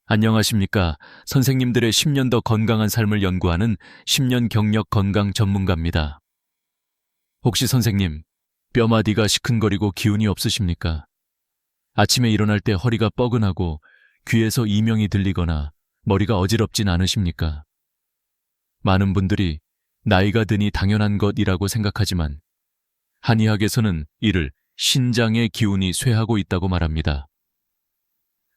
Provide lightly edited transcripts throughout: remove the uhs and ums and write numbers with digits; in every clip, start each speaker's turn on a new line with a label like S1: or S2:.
S1: 안녕하십니까. 선생님들의 10년 더 건강한 삶을 연구하는 10년 경력 건강 전문가입니다. 혹시 선생님, 뼈마디가 시큰거리고 기운이 없으십니까? 아침에 일어날 때 허리가 뻐근하고 귀에서 이명이 들리거나 머리가 어지럽진 않으십니까? 많은 분들이 나이가 드니 당연한 것이라고 생각하지만 한의학에서는 이를 신장의 기운이 쇠하고 있다고 말합니다.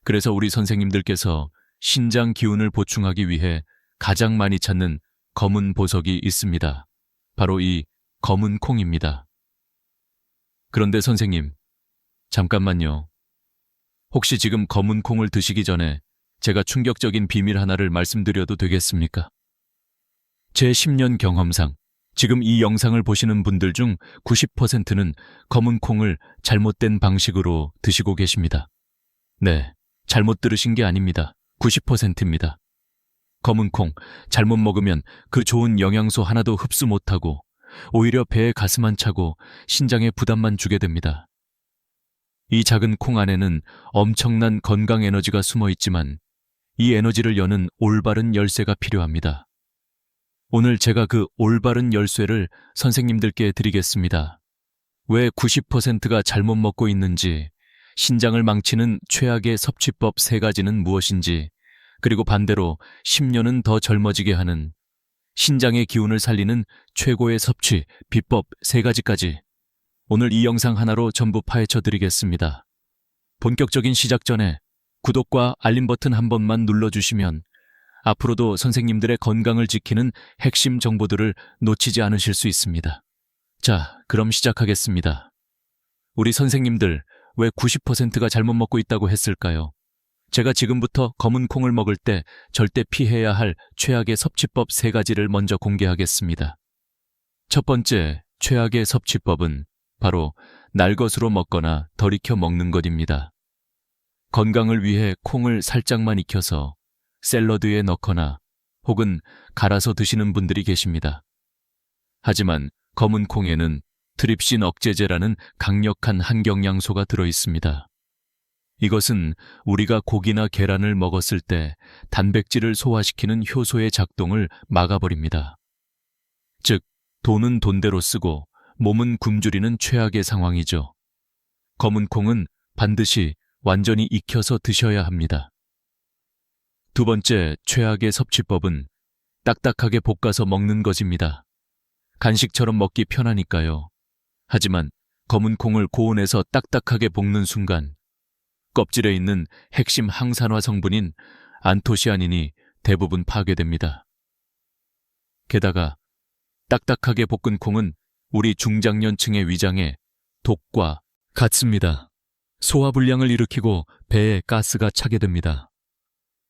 S1: 그래서 우리 선생님들께서 신장 기운을 보충하기 위해 가장 많이 찾는 검은 보석이 있습니다. 바로 이 검은 콩입니다. 그런데 선생님, 잠깐만요. 혹시 지금 검은 콩을 드시기 전에 제가 충격적인 비밀 하나를 말씀드려도 되겠습니까? 제 10년 경험상 지금 이 영상을 보시는 분들 중 90%는 검은 콩을 잘못된 방식으로 드시고 계십니다. 네, 잘못 들으신 게 아닙니다. 90%입니다. 검은 콩, 잘못 먹으면 그 좋은 영양소 하나도 흡수 못하고 오히려 배에 가스만 차고 신장에 부담만 주게 됩니다. 이 작은 콩 안에는 엄청난 건강 에너지가 숨어 있지만 이 에너지를 여는 올바른 열쇠가 필요합니다. 오늘 제가 그 올바른 열쇠를 선생님들께 드리겠습니다. 왜 90%가 잘못 먹고 있는지, 신장을 망치는 최악의 섭취법 3가지는 무엇인지, 그리고 반대로 10년은 더 젊어지게 하는 신장의 기운을 살리는 최고의 섭취 비법 3가지까지 오늘 이 영상 하나로 전부 파헤쳐 드리겠습니다. 본격적인 시작 전에 구독과 알림 버튼 한 번만 눌러주시면 앞으로도 선생님들의 건강을 지키는 핵심 정보들을 놓치지 않으실 수 있습니다. 자, 그럼 시작하겠습니다. 우리 선생님들 왜 90%가 잘못 먹고 있다고 했을까요? 제가 지금부터 검은 콩을 먹을 때 절대 피해야 할 최악의 섭취법 3가지를 먼저 공개하겠습니다. 첫 번째 최악의 섭취법은 바로 날것으로 먹거나 덜 익혀 먹는 것입니다. 건강을 위해 콩을 살짝만 익혀서 샐러드에 넣거나 혹은 갈아서 드시는 분들이 계십니다. 하지만 검은 콩에는 트립신 억제제라는 강력한 한경양소가 들어있습니다. 이것은 우리가 고기나 계란을 먹었을 때 단백질을 소화시키는 효소의 작동을 막아버립니다. 즉, 돈은 돈대로 쓰고 몸은 굶주리는 최악의 상황이죠. 검은 콩은 반드시 완전히 익혀서 드셔야 합니다. 두 번째 최악의 섭취법은 딱딱하게 볶아서 먹는 것입니다. 간식처럼 먹기 편하니까요. 하지만 검은 콩을 고온에서 딱딱하게 볶는 순간 껍질에 있는 핵심 항산화 성분인 안토시아닌이 대부분 파괴됩니다. 게다가 딱딱하게 볶은 콩은 우리 중장년층의 위장에 독과 같습니다. 소화불량을 일으키고 배에 가스가 차게 됩니다.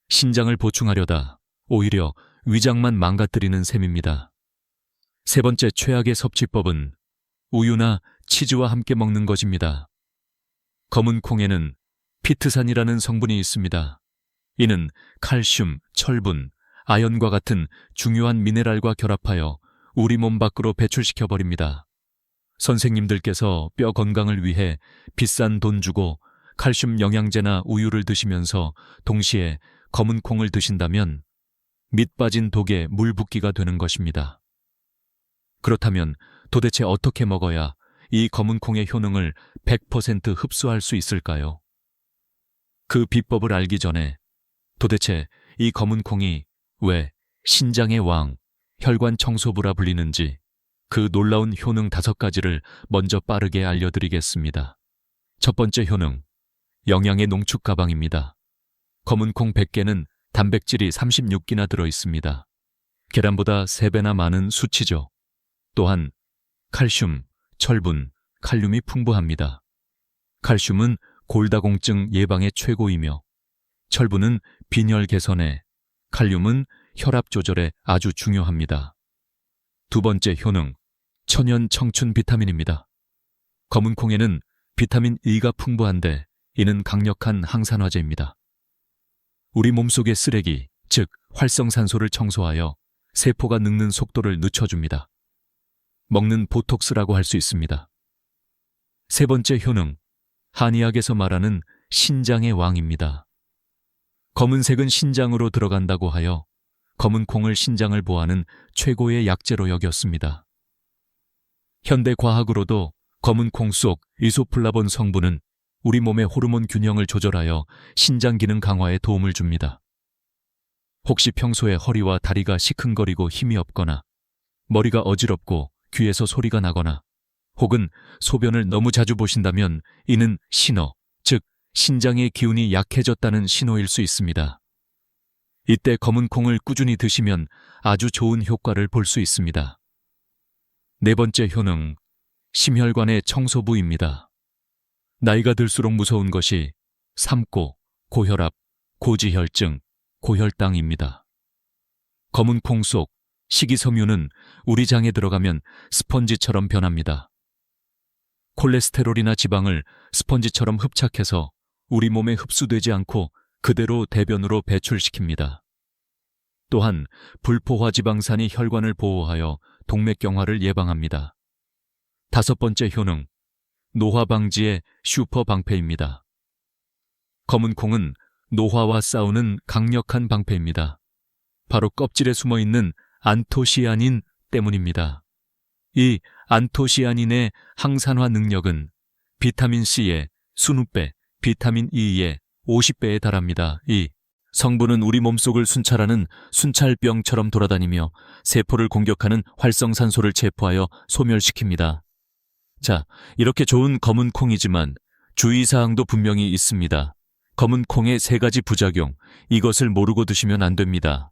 S1: 신장을 보충하려다 오히려 위장만 망가뜨리는 셈입니다. 세 번째 최악의 섭취법은 우유나 치즈와 함께 먹는 것입니다. 검은 콩에는 피트산이라는 성분이 있습니다. 이는 칼슘, 철분, 아연과 같은 중요한 미네랄과 결합하여 우리 몸 밖으로 배출시켜버립니다. 선생님들께서 뼈 건강을 위해 비싼 돈 주고 칼슘 영양제나 우유를 드시면서 동시에 검은 콩을 드신다면 밑 빠진 독에 물 붓기가 되는 것입니다. 그렇다면 도대체 어떻게 먹어야 이 검은 콩의 효능을 100% 흡수할 수 있을까요? 그 비법을 알기 전에 도대체 이 검은 콩이 왜 신장의 왕, 혈관 청소부라 불리는지 그 놀라운 효능 5가지를 먼저 빠르게 알려드리겠습니다. 첫 번째 효능, 영양의 농축 가방입니다. 검은 콩 100개는 단백질이 36기나 들어있습니다. 계란보다 3배나 많은 수치죠. 또한 칼슘, 철분, 칼륨이 풍부합니다. 칼슘은 골다공증 예방에 최고이며 철분은 빈혈 개선에, 칼륨은 혈압 조절에 아주 중요합니다. 두 번째 효능, 천연 청춘 비타민입니다. 검은 콩에는 비타민 E가 풍부한데 이는 강력한 항산화제입니다. 우리 몸속의 쓰레기, 즉 활성산소를 청소하여 세포가 늙는 속도를 늦춰줍니다. 먹는 보톡스라고 할 수 있습니다. 세 번째 효능, 한의학에서 말하는 신장의 왕입니다. 검은색은 신장으로 들어간다고 하여 검은 콩을 신장을 보호하는 최고의 약재로 여겼습니다. 현대 과학으로도 검은 콩 속 이소플라본 성분은 우리 몸의 호르몬 균형을 조절하여 신장 기능 강화에 도움을 줍니다. 혹시 평소에 허리와 다리가 시큰거리고 힘이 없거나 머리가 어지럽고 귀에서 소리가 나거나 혹은 소변을 너무 자주 보신다면 이는 신호, 즉 신장의 기운이 약해졌다는 신호일 수 있습니다. 이때 검은 콩을 꾸준히 드시면 아주 좋은 효과를 볼 수 있습니다. 네 번째 효능, 심혈관의 청소부입니다. 나이가 들수록 무서운 것이 삼고, 고혈압, 고지혈증, 고혈당입니다. 검은 콩 속 식이섬유는 우리 장에 들어가면 스펀지처럼 변합니다. 콜레스테롤이나 지방을 스펀지처럼 흡착해서 우리 몸에 흡수되지 않고 그대로 대변으로 배출시킵니다. 또한 불포화 지방산이 혈관을 보호하여 동맥경화를 예방합니다. 다섯 번째 효능, 노화 방지의 슈퍼 방패입니다. 검은 콩은 노화와 싸우는 강력한 방패입니다. 바로 껍질에 숨어있는 안토시아닌 때문입니다. 이 안토시아닌의 항산화 능력은 비타민C의 20배, 비타민 E의 50배에 달합니다. 이 성분은 우리 몸속을 순찰하는 순찰병처럼 돌아다니며 세포를 공격하는 활성산소를 체포하여 소멸시킵니다. 자, 이렇게 좋은 검은 콩이지만 주의사항도 분명히 있습니다. 검은 콩의 세 가지 부작용, 이것을 모르고 드시면 안 됩니다.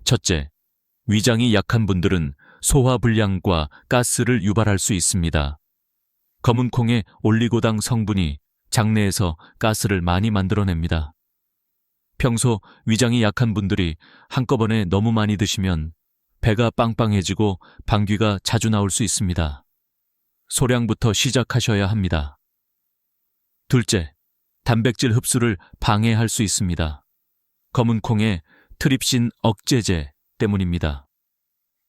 S1: 첫째, 위장이 약한 분들은 소화불량과 가스를 유발할 수 있습니다. 검은 콩의 올리고당 성분이 장내에서 가스를 많이 만들어냅니다. 평소 위장이 약한 분들이 한꺼번에 너무 많이 드시면 배가 빵빵해지고 방귀가 자주 나올 수 있습니다. 소량부터 시작하셔야 합니다. 둘째, 단백질 흡수를 방해할 수 있습니다. 검은 콩의 트립신 억제제 때문입니다.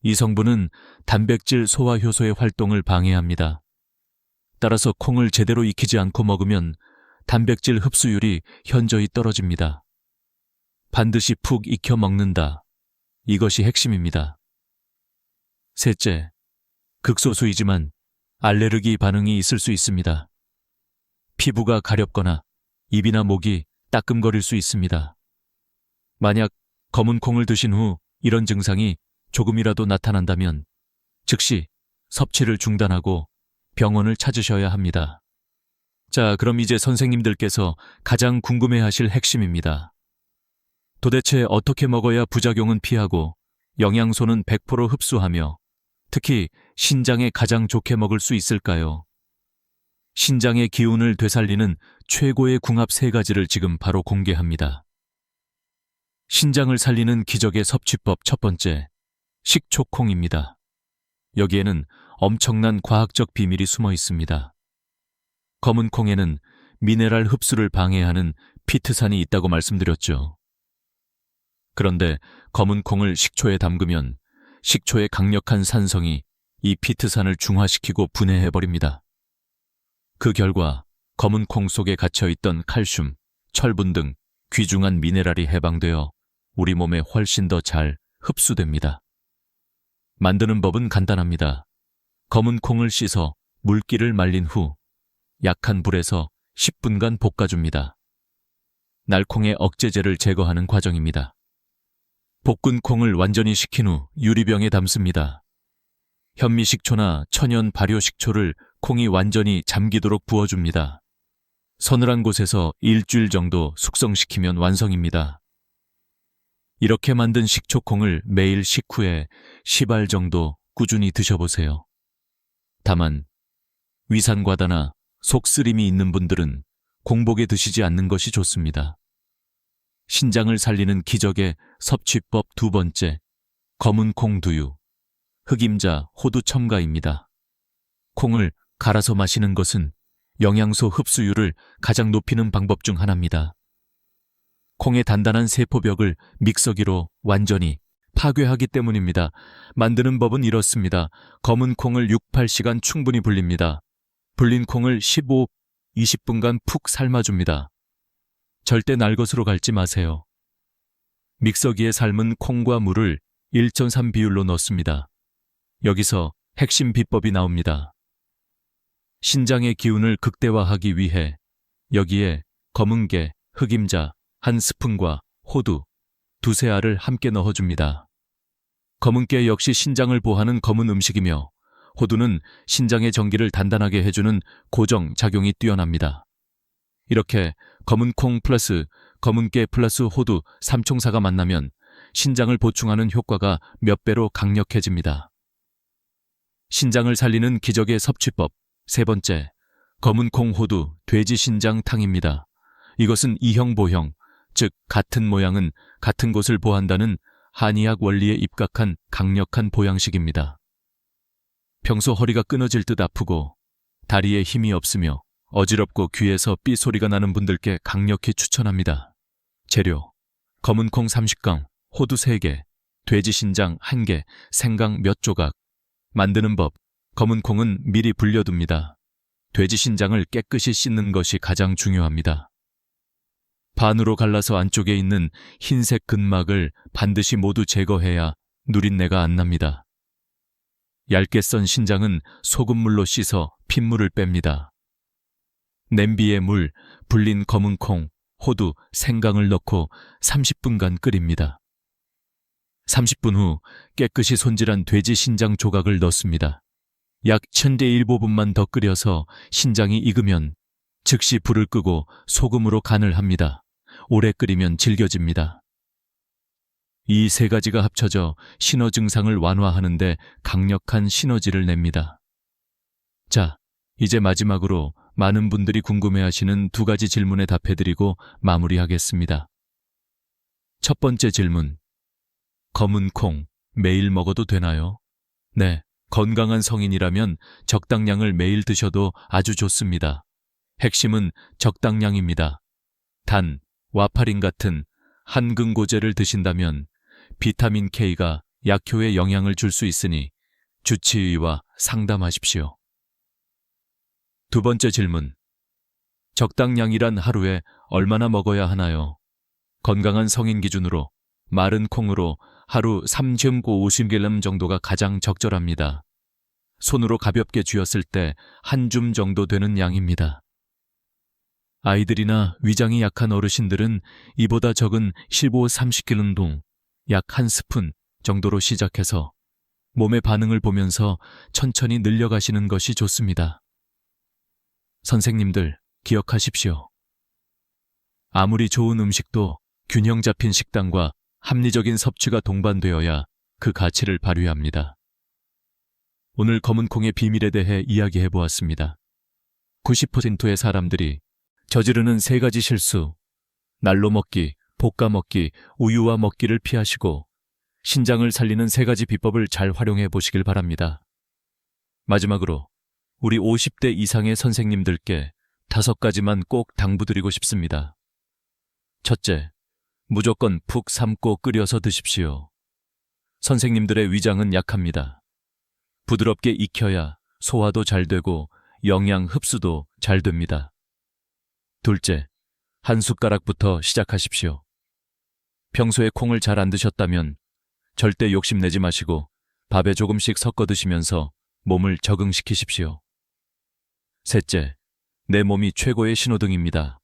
S1: 이 성분은 단백질 소화 효소의 활동을 방해합니다. 따라서 콩을 제대로 익히지 않고 먹으면 단백질 흡수율이 현저히 떨어집니다. 반드시 푹 익혀 먹는다. 이것이 핵심입니다. 셋째, 극소수이지만 알레르기 반응이 있을 수 있습니다. 피부가 가렵거나 입이나 목이 따끔거릴 수 있습니다. 만약 검은 콩을 드신 후 이런 증상이 조금이라도 나타난다면 즉시 섭취를 중단하고 병원을 찾으셔야 합니다. 자, 그럼 이제 선생님들께서 가장 궁금해하실 핵심입니다. 도대체 어떻게 먹어야 부작용은 피하고 영양소는 100% 흡수하며 특히 신장에 가장 좋게 먹을 수 있을까요? 신장의 기운을 되살리는 최고의 궁합 3가지를 지금 바로 공개합니다. 신장을 살리는 기적의 섭취법 첫 번째, 식초콩입니다. 여기에는 엄청난 과학적 비밀이 숨어 있습니다. 검은 콩에는 미네랄 흡수를 방해하는 피트산이 있다고 말씀드렸죠. 그런데 검은 콩을 식초에 담그면 식초의 강력한 산성이 이 피트산을 중화시키고 분해해버립니다. 그 결과 검은 콩 속에 갇혀있던 칼슘, 철분 등 귀중한 미네랄이 해방되어 우리 몸에 훨씬 더 잘 흡수됩니다. 만드는 법은 간단합니다. 검은 콩을 씻어 물기를 말린 후 약한 불에서 10분간 볶아줍니다. 날콩의 억제제를 제거하는 과정입니다. 볶은 콩을 완전히 식힌 후 유리병에 담습니다. 현미식초나 천연 발효식초를 콩이 완전히 잠기도록 부어줍니다. 서늘한 곳에서 일주일 정도 숙성시키면 완성입니다. 이렇게 만든 식초콩을 매일 식후에 10알 정도 꾸준히 드셔보세요. 다만 위산과다나 속쓰림이 있는 분들은 공복에 드시지 않는 것이 좋습니다. 신장을 살리는 기적의 섭취법 두 번째, 검은 콩 두유, 흑임자, 호두 첨가입니다. 콩을 갈아서 마시는 것은 영양소 흡수율을 가장 높이는 방법 중 하나입니다. 콩의 단단한 세포벽을 믹서기로 완전히 파괴하기 때문입니다. 만드는 법은 이렇습니다. 검은 콩을 6-8시간 충분히 불립니다. 불린 콩을 15-20분간 푹 삶아줍니다. 절대 날 것으로 갈지 마세요. 믹서기에 삶은 콩과 물을 1:3 비율로 넣습니다. 여기서 핵심 비법이 나옵니다. 신장의 기운을 극대화하기 위해 여기에 검은깨, 흑임자 1스푼과 호두 2-3알을 함께 넣어줍니다. 검은깨 역시 신장을 보호하는 검은 음식이며 호두는 신장의 전기를 단단하게 해주는 고정 작용이 뛰어납니다. 이렇게 검은 콩 플러스 검은깨 플러스 호두 3총사가 만나면 신장을 보충하는 효과가 몇 배로 강력해집니다. 신장을 살리는 기적의 섭취법 세 번째, 검은 콩 호두 돼지 신장탕입니다. 이것은 이형보형, 즉 같은 모양은 같은 곳을 보한다는 한의학 원리에 입각한 강력한 보양식입니다. 평소 허리가 끊어질 듯 아프고 다리에 힘이 없으며 어지럽고 귀에서 삐 소리가 나는 분들께 강력히 추천합니다. 재료: 검은 콩 30강, 호두 3개, 돼지 신장 1개, 생강 몇 조각. 만드는 법: 검은 콩은 미리 불려둡니다. 돼지 신장을 깨끗이 씻는 것이 가장 중요합니다. 반으로 갈라서 안쪽에 있는 흰색 근막을 반드시 모두 제거해야 누린내가 안 납니다. 얇게 썬 신장은 소금물로 씻어 핏물을 뺍니다. 냄비에 물, 불린 검은 콩, 호두, 생강을 넣고 30분간 끓입니다. 30분 후 깨끗이 손질한 돼지 신장 조각을 넣습니다. 약 1000대1보분만 더 끓여서 신장이 익으면 즉시 불을 끄고 소금으로 간을 합니다. 오래 끓이면 질겨집니다. 이 세 가지가 합쳐져 신어 증상을 완화하는 데 강력한 시너지를 냅니다. 자, 이제 마지막으로 많은 분들이 궁금해하시는 2가지 질문에 답해드리고 마무리하겠습니다. 첫 번째 질문. 검은 콩 매일 먹어도 되나요? 네, 건강한 성인이라면 적당량을 매일 드셔도 아주 좋습니다. 핵심은 적당량입니다. 단, 와파린 같은 한근고제를 드신다면 비타민 K가 약효에 영향을 줄 수 있으니 주치의와 상담하십시오. 두 번째 질문. 적당량이란 하루에 얼마나 먹어야 하나요? 건강한 성인 기준으로 마른 콩으로 하루 3.50g 정도가 가장 적절합니다. 손으로 가볍게 쥐었을 때 한 줌 정도 되는 양입니다. 아이들이나 위장이 약한 어르신들은 이보다 적은 15-30kg 동 약 1스푼 정도로 시작해서 몸의 반응을 보면서 천천히 늘려가시는 것이 좋습니다. 선생님들, 기억하십시오. 아무리 좋은 음식도 균형 잡힌 식단과 합리적인 섭취가 동반되어야 그 가치를 발휘합니다. 오늘 검은 콩의 비밀에 대해 이야기해보았습니다. 90%의 사람들이 저지르는 3가지 실수, 날로 먹기, 볶아 먹기, 우유와 먹기를 피하시고 신장을 살리는 3가지 비법을 잘 활용해 보시길 바랍니다. 마지막으로 우리 50대 이상의 선생님들께 5가지만 꼭 당부드리고 싶습니다. 첫째, 무조건 푹 삶고 끓여서 드십시오. 선생님들의 위장은 약합니다. 부드럽게 익혀야 소화도 잘 되고 영양 흡수도 잘 됩니다. 둘째, 한 숟가락부터 시작하십시오. 평소에 콩을 잘 안 드셨다면 절대 욕심내지 마시고 밥에 조금씩 섞어 드시면서 몸을 적응시키십시오. 셋째, 내 몸이 최고의 신호등입니다.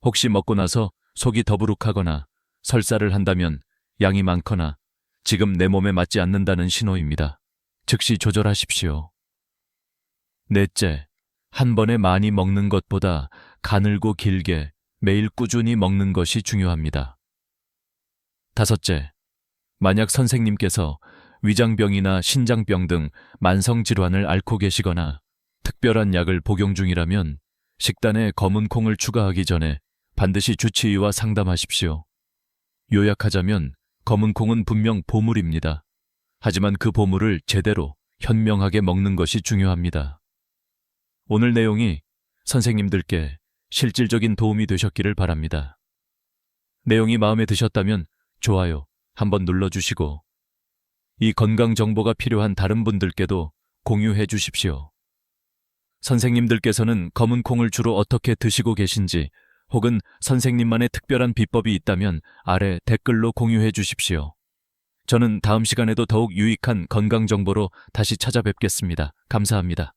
S1: 혹시 먹고 나서 속이 더부룩하거나 설사를 한다면 양이 많거나 지금 내 몸에 맞지 않는다는 신호입니다. 즉시 조절하십시오. 넷째, 한 번에 많이 먹는 것보다 가늘고 길게 매일 꾸준히 먹는 것이 중요합니다. 다섯째, 만약 선생님께서 위장병이나 신장병 등 만성질환을 앓고 계시거나 특별한 약을 복용 중이라면 식단에 검은 콩을 추가하기 전에 반드시 주치의와 상담하십시오. 요약하자면 검은 콩은 분명 보물입니다. 하지만 그 보물을 제대로 현명하게 먹는 것이 중요합니다. 오늘 내용이 선생님들께 실질적인 도움이 되셨기를 바랍니다. 내용이 마음에 드셨다면 좋아요 한번 눌러주시고 이 건강 정보가 필요한 다른 분들께도 공유해 주십시오. 선생님들께서는 검은 콩을 주로 어떻게 드시고 계신지 혹은 선생님만의 특별한 비법이 있다면 아래 댓글로 공유해 주십시오. 저는 다음 시간에도 더욱 유익한 건강 정보로 다시 찾아뵙겠습니다. 감사합니다.